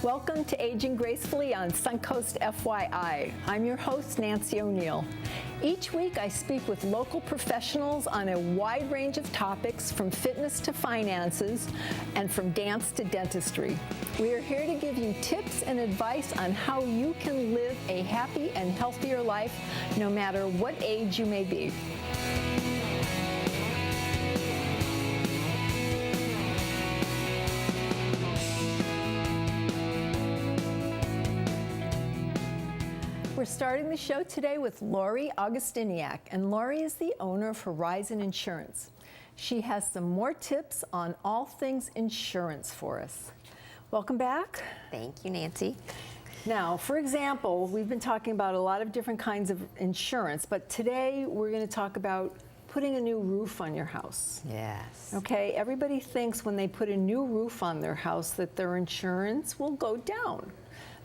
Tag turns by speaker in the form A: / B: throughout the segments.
A: Welcome to Aging Gracefully on Suncoast FYI. I'm your host, Nancy O'Neill. Each week I speak with local professionals on a wide range of topics, from fitness to finances and from dance to dentistry. We are here to give you tips and advice on how you can live a happy and healthier life no matter what age you may be. We're starting the show today with Lori Augustiniak, and Lori is the owner of Horizon Insurance. She has some more tips on all things insurance for us. Welcome back.
B: Thank you, Nancy.
A: Now, for example, we've been talking about a lot of different kinds of insurance, but today we're going to talk about putting a new roof on your house.
B: Yes.
A: Okay, everybody thinks when they put a new roof on their house that their insurance will go down.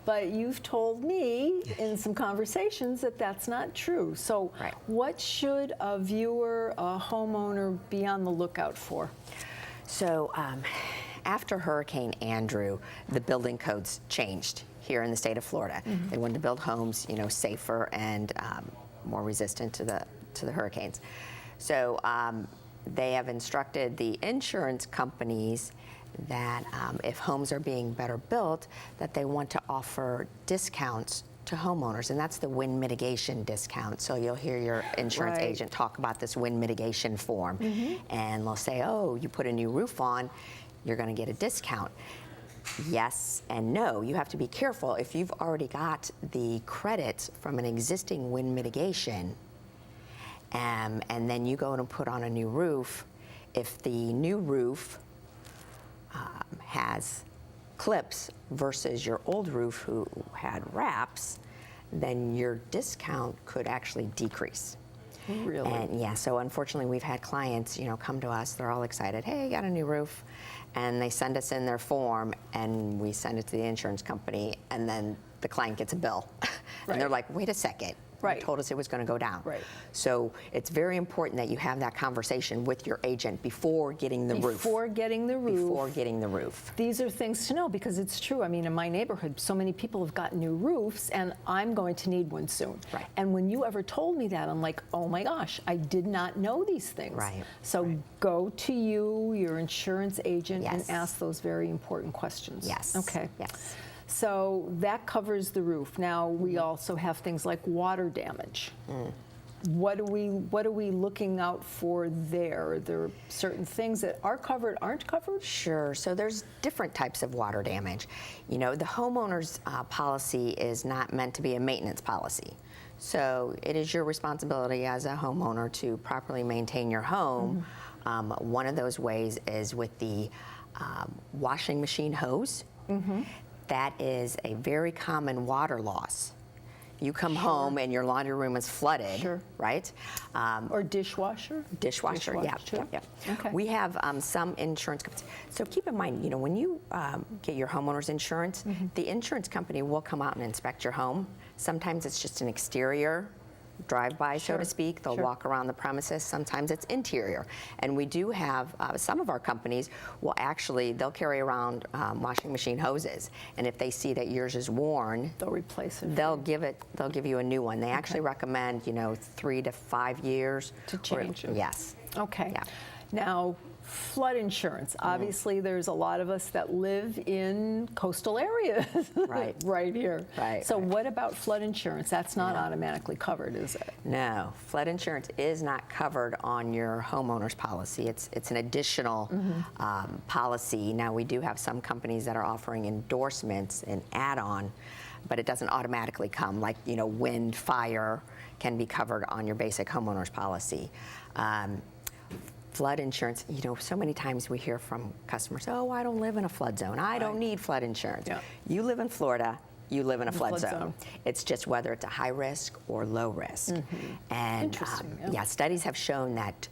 A: But you've told me in some conversations that that's not true. So
B: right.
A: What should a viewer, a homeowner, be on the lookout for?
B: So after Hurricane Andrew, the building codes changed here in the state of Florida. Mm-hmm. They wanted to build homes, safer and more resistant to the hurricanes. So they have instructed the insurance companies that if homes are being better built, that they want to offer discounts to homeowners, and that's the wind mitigation discount. So you'll hear your insurance
A: right.
B: agent talk about this wind mitigation form,
A: mm-hmm.
B: and they'll say, oh, you put a new roof on, you're going to get a discount. Yes and no. You have to be careful. If you've already got the credits from an existing wind mitigation, and then you go and put on a new roof, if the new roof has clips versus your old roof who had wraps, then your discount could actually decrease.
A: Really?
B: And yeah, so unfortunately we've had clients, come to us, they're all excited, hey, I got a new roof, and they send us in their form and we send it to the insurance company, and then the client gets a bill.
A: Right.
B: And they're like, wait a second.
A: Right.
B: You told us it was going to go down.
A: Right.
B: So it's very important that you have that conversation with your agent before getting the roof.
A: Before getting the roof.
B: Before getting the roof.
A: These are things to know because it's true. I mean, in my neighborhood, so many people have gotten new roofs, and I'm going to need one soon.
B: Right.
A: And when you ever told me that, I'm like, oh my gosh, I did not know these things.
B: Right.
A: So
B: right.
A: Go to your insurance agent,
B: yes.
A: and ask those very important questions.
B: Yes.
A: Okay.
B: Yes.
A: So that covers the roof. Now we also have things like water damage. What are we looking out for there? Are there certain things that are covered, aren't covered?
B: Sure. So there's different types of water damage. The homeowner's policy is not meant to be a maintenance policy. So it is your responsibility as a homeowner to properly maintain your home. Mm-hmm. One of those ways is with the washing machine hose. Mm-hmm. That is a very common water loss. You come
A: sure.
B: home and your laundry room is flooded,
A: sure.
B: right?
A: Or dishwasher?
B: Dishwasher, yeah.
A: Okay.
B: We have some insurance companies. So keep in mind, when you get your homeowner's insurance, mm-hmm. the insurance company will come out and inspect your home. Sometimes it's just an exterior drive-by,
A: sure.
B: so to speak. They'll
A: sure.
B: walk around the premises. Sometimes it's interior. And we do have, some of our companies will they'll carry around washing machine hoses. And if they see that yours is worn,
A: they'll replace it.
B: They'll give you a new one. They actually recommend, 3 to 5 years.
A: To change it.
B: Yes.
A: Okay.
B: Yeah.
A: Now, flood insurance. Obviously, there's a lot of us that live in coastal areas
B: right.
A: right here.
B: Right.
A: So what about flood insurance? That's not automatically covered, is it?
B: No. Flood insurance is not covered on your homeowner's policy. It's an additional mm-hmm. Policy. Now, we do have some companies that are offering endorsements, an add-on, but it doesn't automatically come. Like, wind, fire can be covered on your basic homeowner's policy. Flood insurance, so many times we hear from customers, oh, I don't live in a flood zone. I don't need flood insurance. Yeah. You live in Florida, you live in a flood zone. It's just whether it's a high risk or low risk. Mm-hmm. And studies have shown that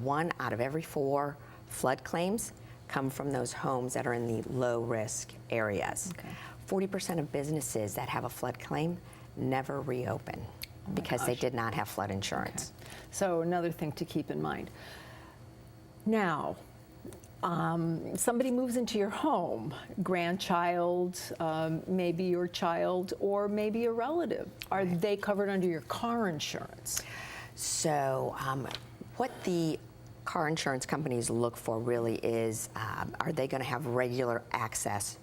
B: 1 out of every 4 flood claims come from those homes that are in the low risk areas. Okay. 40% of businesses that have a flood claim never reopen because they did not have flood insurance.
A: Okay. So another thing to keep in mind. Now, somebody moves into your home, grandchild, maybe your child, or maybe a relative. Are they covered under your car insurance?
B: So what the car insurance companies look for really is, are they going to have regular access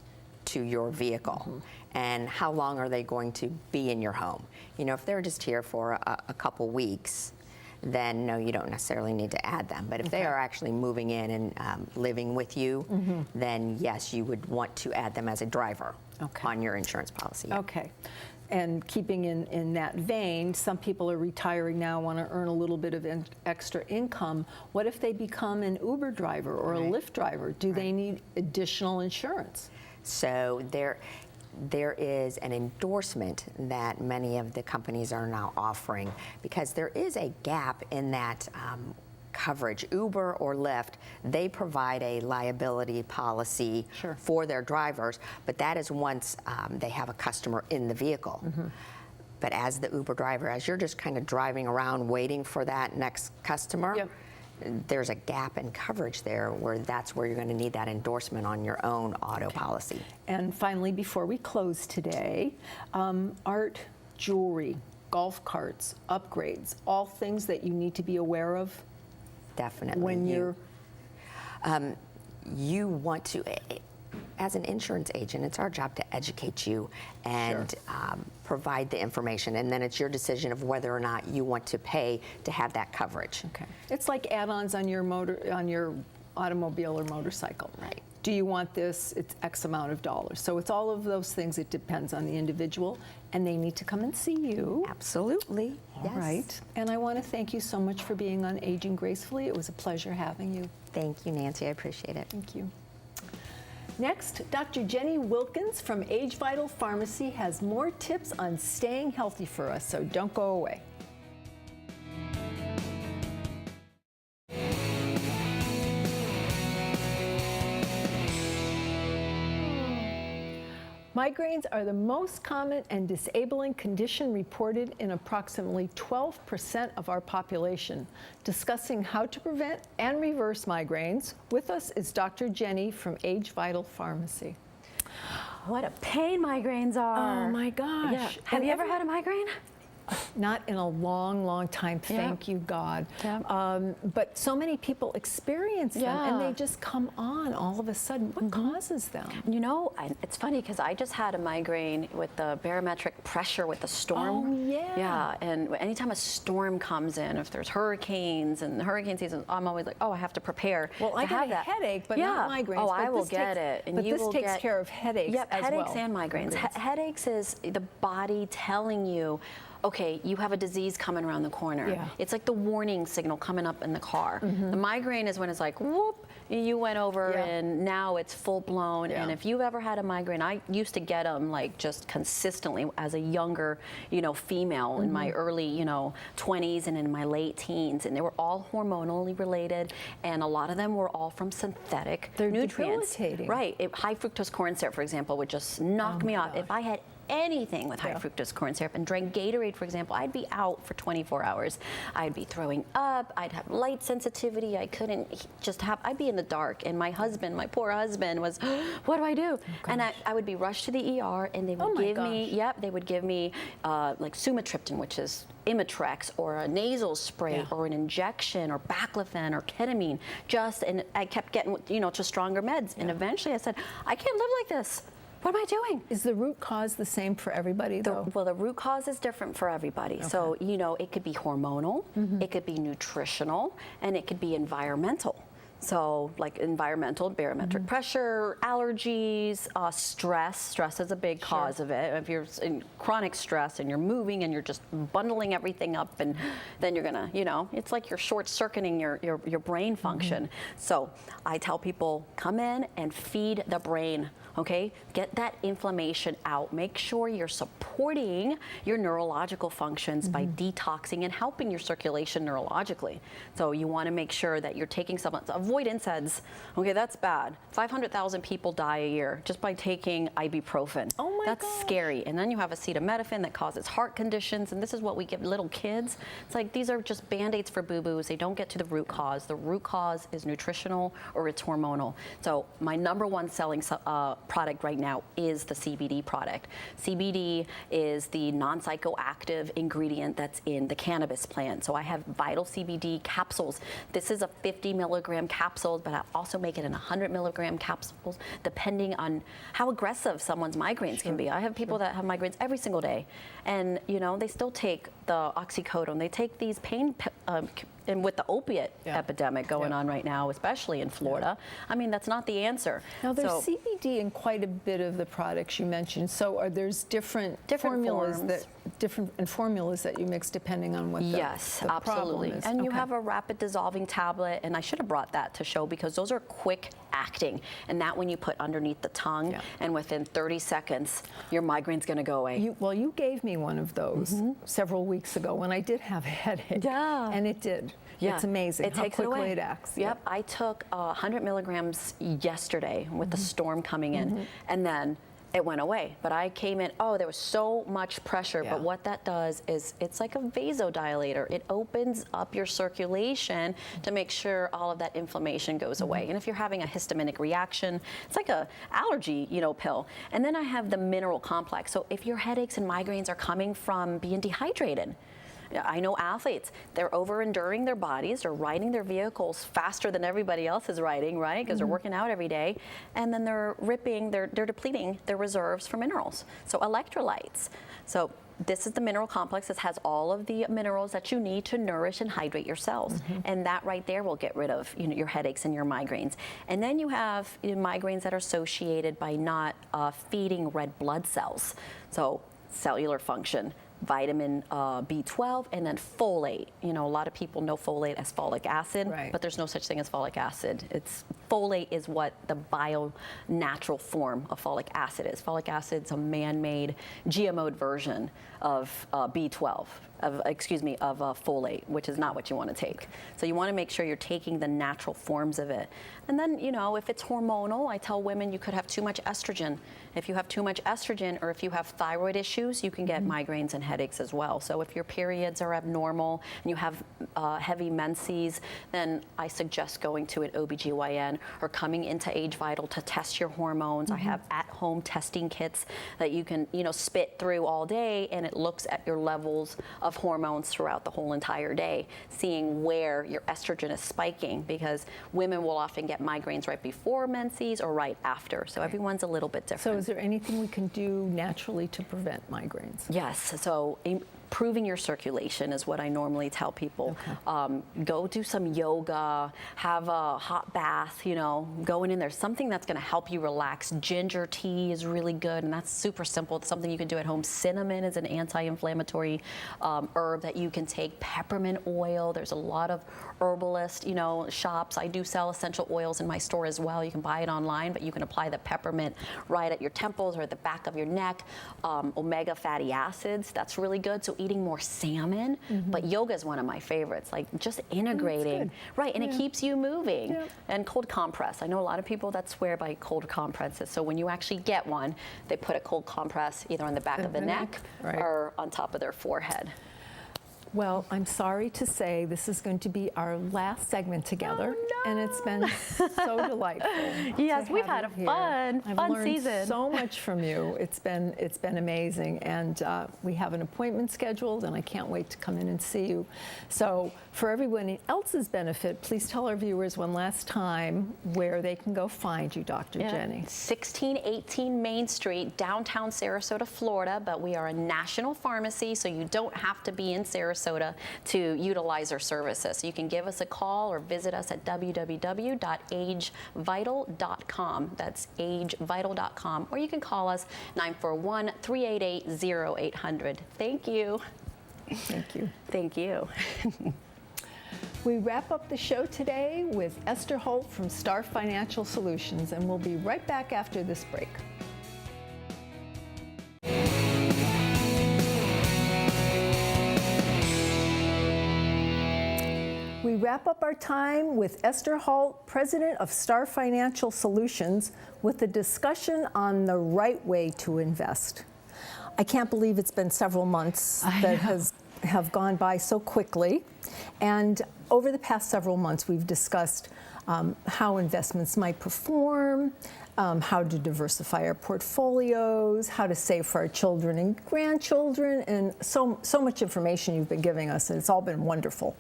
B: to your vehicle? And how long are they going to be in your home? You know, if they're just here for a couple weeks, then no, you don't necessarily need to add them. But if they are actually moving in and living with you, then yes, you would want to add them as a driver on your insurance policy.
A: Okay. And keeping in that vein, some people are retiring now, want to earn a little bit of extra income. What if they become an Uber driver or a Lyft driver? Do they need additional insurance?
B: So there is an endorsement that many of the companies are now offering, because there is a gap in that coverage. Uber or Lyft, they provide a liability policy for their drivers, but that is once they have a customer in the vehicle. But as the Uber driver, as you're just kind of driving around waiting for that next customer, there's a gap in coverage there where that's where you're going to need that endorsement on your own auto policy. And
A: finally, before we close today, art, jewelry, golf carts, upgrades, all things that you need to be aware of? Definitely. When you want to, as an insurance agent, it's our job to educate you and provide the information, and then it's your decision of whether or not you want to pay to have that coverage. Okay. It's like add-ons on your automobile or motorcycle. Right. Do you want this? It's X amount of dollars. So it's all of those things. It depends on the individual, and they need to come and see you. Absolutely. All right. And I want to thank you so much for being on Aging Gracefully. It was a pleasure having you. Thank you, Nancy. I appreciate it. Thank you. Next, Dr. Jenny Wilkins from ageVital Pharmacy has more tips on staying healthy for us, so don't go away. Migraines are the most common and disabling condition reported in approximately 12% of our population. Discussing how to prevent and reverse migraines, with us is Dr. Jenny from ageVital Pharmacy.
C: What a pain migraines are.
A: Oh my gosh.
C: Yeah. Have you ever had a migraine?
A: Not in a long, long time, thank you, God. But so many people experience them, and they just come on all of a sudden. What causes them?
C: You know, it's funny because I just had a migraine with the barometric pressure with the storm.
A: Oh, yeah.
C: Yeah, and anytime a storm comes in, if there's hurricanes and hurricane season, I'm always like, oh, I have to prepare.
A: Well, I get a headache, but not migraines.
C: Oh, I will get it.
A: And but this takes care of headaches as well.
C: Headaches and migraines. Headaches is the body telling you, okay, you have a disease coming around the corner. Yeah. It's like the warning signal coming up in the car. The migraine is when it's like, whoop, you went over and now it's full blown. And if you've ever had a migraine, I used to get them like just consistently as a younger, female in my early, 20s and in my late teens. And they were all hormonally related. And a lot of them were all from synthetic nutrients.
A: Debilitating.
C: Right. High fructose corn syrup, for example, would just knock me off. If I had anything with high fructose corn syrup and drank Gatorade, for example, I'd be out for 24 hours. I'd be throwing up. I'd have light sensitivity. I couldn't just have, I'd be in the dark. And my husband, my poor husband was, what do I do? And I would be rushed to the ER and they would give me, they would give me like sumatriptan, which is Imitrex, or a nasal spray or an injection or baclofen or ketamine, and I kept getting, just stronger meds. And eventually I said, I can't live like this. What am I doing?
A: Is the root cause the same for everybody, though?
C: Well, the root cause is different for everybody. Okay. So, it could be hormonal, it could be nutritional, and it could be environmental. So, like environmental, barometric pressure, allergies, stress. Stress is a big cause of it. If you're in chronic stress and you're moving and you're just bundling everything up, and then you're gonna, it's like you're short-circuiting your brain function. So I tell people, come in and feed the brain. okay? Get that inflammation out. Make sure you're supporting your neurological functions by detoxing and helping your circulation neurologically. So you want to make sure that you're taking supplements. Avoid NSAIDs. Okay, that's bad. 500,000 people die a year just by taking ibuprofen.
A: Oh my
C: That's
A: gosh.
C: scary. And then you have acetaminophen that causes heart conditions, and this is what we give little kids. It's like these are just Band-Aids for boo-boos. They don't get to the root cause. The root cause is nutritional or it's hormonal. So my number one selling product right now is the CBD product. CBD is the non-psychoactive ingredient that's in the cannabis plant. So I have Vital CBD capsules. This is a 50 milligram capsule, but I also make it in 100 milligram capsules, depending on how aggressive someone's migraines can be. I have people that have migraines every single day, and you know, they still take the oxycodone. They take these pain and with the opiate epidemic going on right now, especially in Florida, I mean, that's not the answer.
A: Now, there's CBD in quite a bit of the products you mentioned. So are there's different formulas
C: forms.
A: formulas that you mix depending on what the
C: absolutely.
A: problem is?
C: And you have a rapid dissolving tablet, and I should have brought that to show because those are quick acting, and that when you put underneath the tongue, and within 30 seconds, your migraine's going to go away.
A: You gave me one of those several weeks ago when I did have a headache.
C: Yeah.
A: And it did.
C: Yeah.
A: It's amazing
C: it
A: how
C: takes
A: quickly
C: it away.
A: it acts.
C: Yep. I took 100 milligrams yesterday with the storm coming in, and then it went away. But I came in, there was so much pressure. But what that does is it's like a vasodilator. It opens up your circulation to make sure all of that inflammation goes away. And if you're having a histaminic reaction, it's like a allergy, pill. And then I have the mineral complex. So if your headaches and migraines are coming from being dehydrated, I know athletes, they're over-enduring their bodies, they're riding their vehicles faster than everybody else is riding, right? Because they're working out every day. And then they're depleting their reserves for minerals. So electrolytes. So this is the mineral complex. This has all of the minerals that you need to nourish and hydrate your cells. And that right there will get rid of your headaches and your migraines. And then you have migraines that are associated by not feeding red blood cells. So cellular function, vitamin B12, and then folate. A lot of people know folate as folic acid, but there's no such thing as folic acid. Folate is what the bio-natural form of folic acid is. Folic acid is a man-made, GMO'd version of B12, of folate, which is not what you want to take. So you want to make sure you're taking the natural forms of it. And then, if it's hormonal, I tell women you could have too much estrogen. If you have too much estrogen, or if you have thyroid issues, you can get migraines and headaches as well. So if your periods are abnormal and you have heavy menses, then I suggest going to an OBGYN or coming into ageVital to test your hormones. I have at-home testing kits that you can, spit through all day, and it looks at your levels of hormones throughout the whole entire day, seeing where your estrogen is spiking, because women will often get migraines right before menses or right after. So everyone's a little bit different.
A: So is there anything we can do naturally to prevent migraines?
C: Yes. So improving your circulation is what I normally tell people. Go do some yoga, have a hot bath, going in there, something that's going to help you relax. Ginger tea is really good, and that's super simple. It's something you can do at home. Cinnamon is an anti-inflammatory herb that you can take. Peppermint oil, there's a lot of herbalist, shops. I do sell essential oils in my store as well. You can buy it online, but you can apply the peppermint right at your temples or at the back of your neck. Omega fatty acids, that's really good. So eating more salmon, but yoga is one of my favorites, like just integrating, and it keeps you moving. And cold compress. I know a lot of people that swear by cold compresses. So when you actually get one, they put a cold compress either on the back of the neck or on top of their forehead.
A: Well, I'm sorry to say this is going to be our last segment together, and it's been so delightful.
C: Yes, we've had a fun season.
A: I've learned so much from you. It's been amazing, and we have an appointment scheduled, and I can't wait to come in and see you. So, for everyone else's benefit, please tell our viewers one last time where they can go find you, Dr. Jenny.
C: 1618 Main Street, downtown Sarasota, Florida, but we are a national pharmacy, so you don't have to be in Sarasota to utilize our services. So you can give us a call or visit us at www.agevital.com. That's agevital.com. Or you can call us 941-388-0800. Thank you.
A: Thank you.
C: Thank you.
A: We wrap up the show today with Esther Holt from Star Financial Solutions, and we'll be right back after this break. we wrap up our time with Esther Holt, President of Star Financial Solutions, with a discussion on the right way to invest. I can't believe it's been several months that have gone by so quickly. And over the past several months, we've discussed how investments might perform, how to diversify our portfolios, how to save for our children and grandchildren, and so much information you've been giving us, and it's all been wonderful.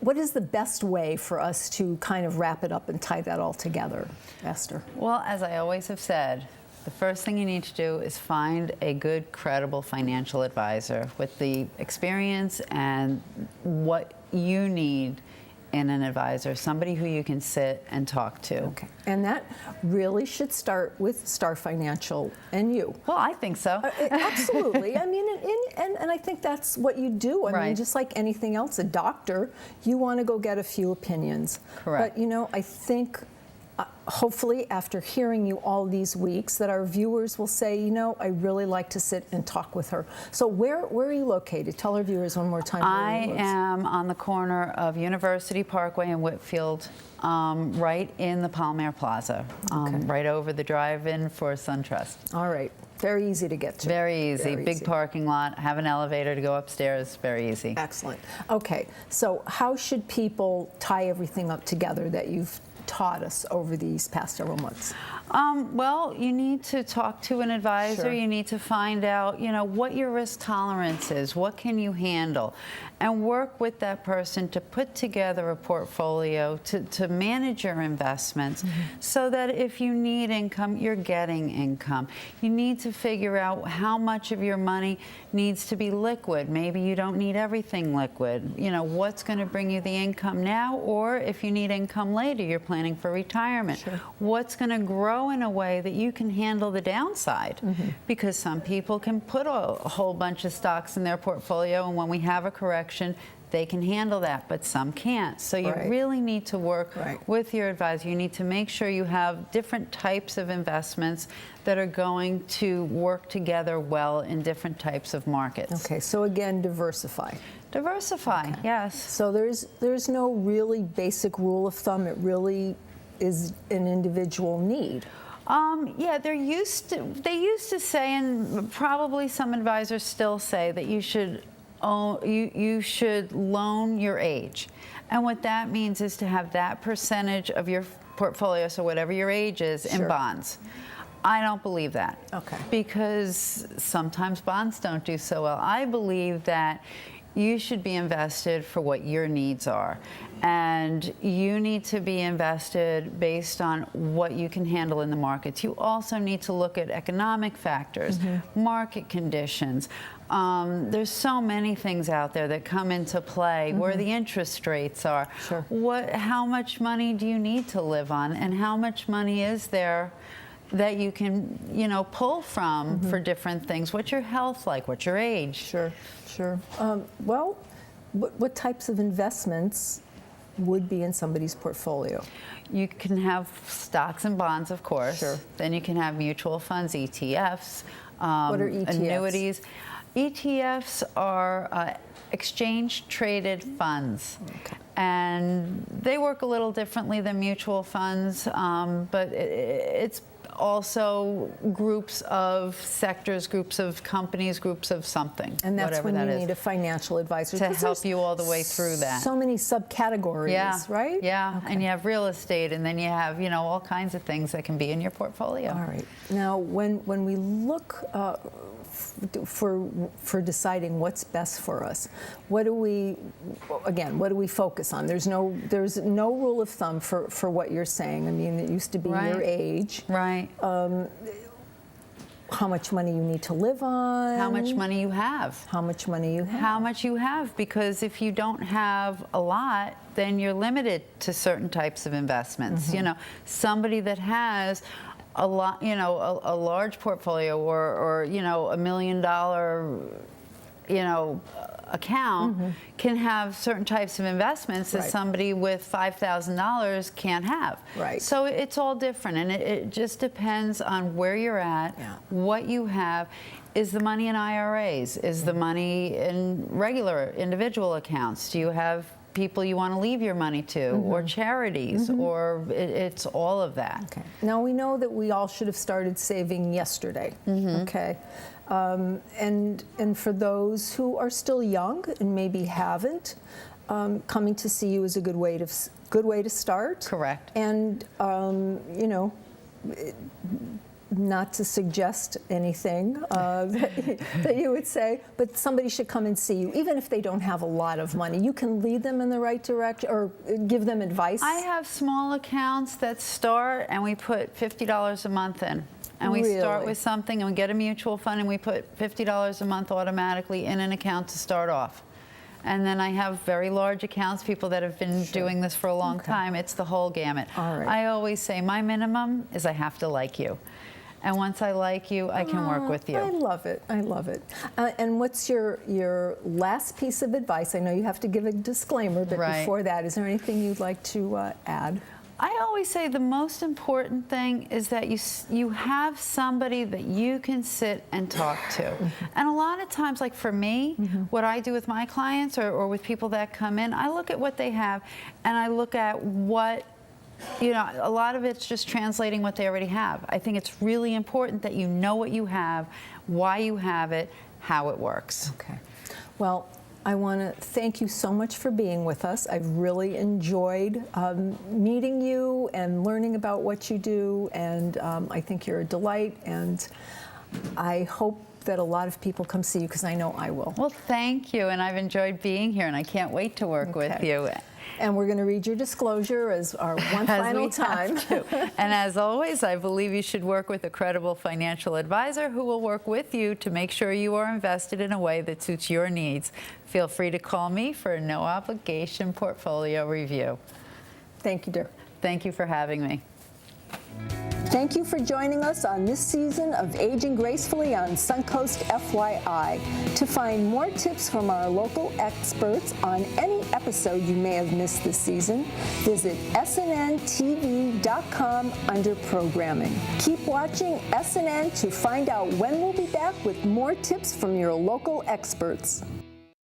A: What is the best way for us to kind of wrap it up and tie that all together, Esther?
D: Well, as I always have said, the first thing you need to do is find a good, credible financial advisor with the experience and what you need in an advisor, somebody who you can sit and talk to.
A: Okay, and that really should start with Star Financial and you.
D: Well, I think so.
A: Absolutely. I mean, and I think that's what you do. I mean, just like anything else, a doctor, you want to go get a few opinions.
D: Correct.
A: But, you know, I think hopefully after hearing you all these weeks that our viewers will say, you know, I really like to sit and talk with her. So where are you located? Tell our viewers one more time.
D: I am on the corner of University Parkway and Whitfield, right in the Palmair Plaza, right over the drive-in for SunTrust.
A: All right. Very easy to get to.
D: Very easy. Big parking lot, have an elevator to go upstairs, very easy.
A: Excellent. Okay, so how should people tie everything up together that you've taught us over these past several months?
D: Well, you need to talk to an advisor.
A: Sure.
D: You need to find out, you know, what your risk tolerance is, what can you handle, and work with that person to put together a portfolio to manage your investments so that if you need income, you're getting income. You need to figure out how much of your money needs to be liquid. Maybe you don't need everything liquid. You know, what's going to bring you the income now, or if you need income later, you're planning for retirement.
A: Sure.
D: What's going to grow in a way that you can handle the downside, because some people can put a whole bunch of stocks in their portfolio, and when we have a correction, they can handle that, but some can't. So you really need to work with your advisor. You need to make sure you have different types of investments that are going to work together well in different types of markets.
A: Okay, so again, diversify.
D: Diversify, yes.
A: So there's no really basic rule of thumb. It really is an individual need.
D: Yeah, they used to say, and probably some advisors still say, that you should loan your age. And what that means is to have that percentage of your portfolio, so whatever your age is, in bonds. I don't believe that.
A: Okay.
D: Because sometimes bonds don't do so well. I believe that you should be invested for what your needs are. And you need to be invested based on what you can handle in the markets. You also need to look at economic factors, market conditions. There's so many things out there that come into play, where the interest rates are. How much money do you need to live on, and how much money is there that you can, you know, pull from for different things? What's your health like? What's your age?
A: Sure. Well, what types of investments would be in somebody's portfolio?
D: You can have stocks and bonds, of course.
A: Sure.
D: Then you can have mutual funds, ETFs,
A: what are ETFs?
D: annuities. ETFs are exchange-traded funds.
A: Okay.
D: And they work a little differently than mutual funds, but it's also groups of sectors, groups of companies, groups of something.
A: And that's when
D: you
A: need a financial advisor
D: to help you all the way through that.
A: So many subcategories, right?
D: Yeah, and you have real estate, and then you have, you know, all kinds of things that can be in your portfolio.
A: All right. Now, when we look for deciding what's best for us, what do we focus on? There's no rule of thumb for what you're saying. I mean, it used to be your age.
D: Right.
A: How much money you need to live on.
D: How much money you have.
A: How much money you have.
D: How much you have, because if you don't have a lot, then you're limited to certain types of investments. You know, somebody that has a lot, you know, a large portfolio, or you know, $1 million account can have certain types of investments that somebody with $5,000 can't have.
A: Right.
D: So it's all different, and it just depends on where you're at, what you have. Is the money in IRAs? Is the money in regular individual accounts? Do you have people you want to leave your money to, or charities, or it's all of that?
A: Okay. Now we know that we all should have started saving yesterday. Okay. And for those who are still young and maybe haven't, coming to see you is a good way to start.
D: Correct.
A: And not to suggest anything that you would say, but somebody should come and see you, even if they don't have a lot of money. You can lead them in the right direction or give them advice.
D: I have small accounts that start, and we put $50 a month in. And we start with something, and we get a mutual fund, and we put $50 a month automatically in an account to start off. And then I have very large accounts, people that have been doing this for a long time. It's the whole gamut.
A: All right.
D: I always say my minimum is I have to like you. And once I like you, I can work with you.
A: I love it. I love it. And what's your last piece of advice? I know you have to give a disclaimer, but before that, is there anything you'd like to add?
D: I always say the most important thing is that you have somebody that you can sit and talk to. And a lot of times, like for me, what I do with my clients or with people that come in, I look at what they have, and I look at what, a lot of it's just translating what they already have. I think it's really important that you know what you have, why you have it, how it works. Okay. Well, I want to thank you so much for being with us. I've really enjoyed meeting you and learning about what you do, and I think you're a delight, and I hope that a lot of people come see you, because I know I will. Well, thank you, and I've enjoyed being here, and I can't wait to work with you. And we're going to read your disclosure as our one final time. And as always, I believe you should work with a credible financial advisor who will work with you to make sure you are invested in a way that suits your needs. Feel free to call me for a no-obligation portfolio review. Thank you, dear. Thank you for having me. Thank you for joining us on this season of Aging Gracefully on Suncoast FYI. To find more tips from our local experts on any episode you may have missed this season, visit snntv.com under Programming. Keep watching SNN to find out when we'll be back with more tips from your local experts.